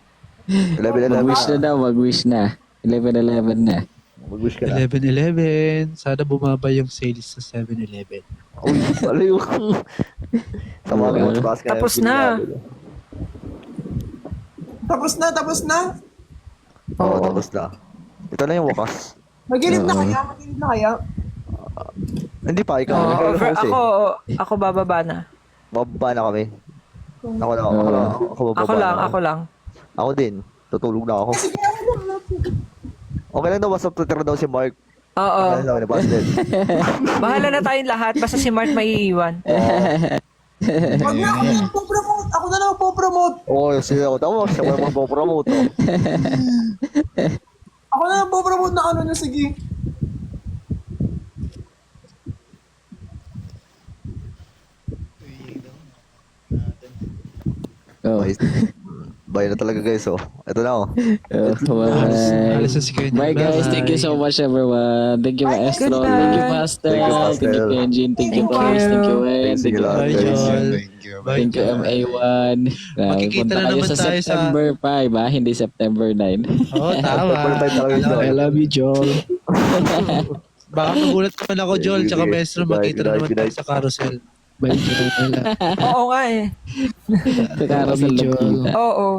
11-11. Mag-wish na daw, mag-wish na. 11-11 na. Mag-wish ka na. 11-11. Sana bumaba yung sales sa 7-Eleven. Uy, ano yung... Tama ka, mas ka Tapos na. Tapos na. Oo, tapos na. Ito na yung wakas. Magilid na kaya? Hindi pa, ikaw. Oo, Nag-host eh. ako bababa na. Mababa na kami. Ako bababa Ako lang. Ako din. Tutulog na ako. Okay lang daw, basta tutira daw si Mark. Oo. Okay lang daw, ni Pastel. Bahala na tayong lahat, basta si Mark may iiwan. Wag na ako na magpo-promote. Ako na lang magpo-promote. Oo, siya ako. Tama, siya mo magpo-promote. Ako na lang magpo-promote na ano niya, sige. Oh. Bye na talaga guys, oh. Ito na, oh. Bye. Alas na si Kuya Jun. Bye guys, thank you so much everyone. Thank you Maestro, Goodbye. thank you Pastor, Thank you, thank you Pastor. Kenjin, thank you Thank Toys, you. thank you Wen, thank you Bye, Bye, Jol. Bye, Thank you MA1. Makikita Punta na kayo naman sa tayo sa- September 5 ha, hindi September 9. Oo, tama. Bye talaga ito. I love you, Joel. Baka magulat naman ako, Joel, tsaka Sige, Maestro, good night, makita na naman good tayo night. sa carousel. Bye, Joel. Oo nga eh. Kakaroon sa Lupita. Oo.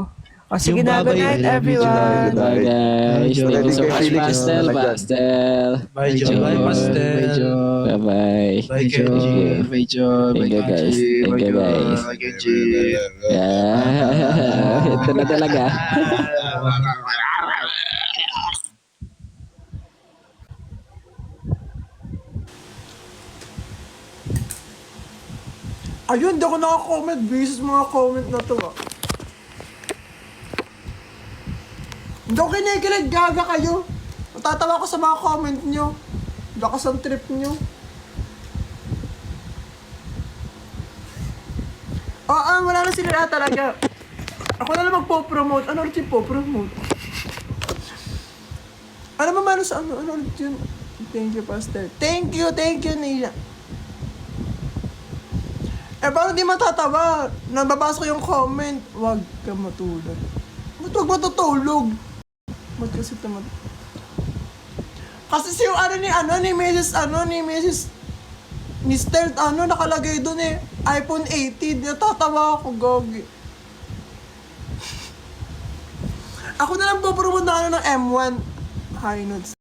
O sige Yung na, good babay, night I love you, everyone. Good Bye guys, Joel. thank you so Thank you, much Felix. Pastel, Pastel. Bye, Joel. Bye, Pastel. Bye, Joel. Bye bye. Bye, Kenji. Bye, Joel. Thank you guys, thank you guys. Ito na talaga. Ayun, di ako naka-comment. Basis mga comment na to, ah. Hindi ako kinikilig, gaga kayo. Matatawa ko sa mga comment nyo. Lakas ang trip nyo. Wala na sila talaga. Ako na lang magpo-promote. Ano ulit yung po-promote? Ano ba meron sa ano? Ano ulit yun? Thank you, Pastor. Thank you, Nia. Paano di matatawa? Nababasa ko yung comment. Huwag ka matulog. Ba't huwag matutulog? Ba't kasi kasi si yung ni Mr. Nakalagay doon eh. iPhone 18. Natatawa ako, gogi. Ako na lang po promote na ng M1. High notes.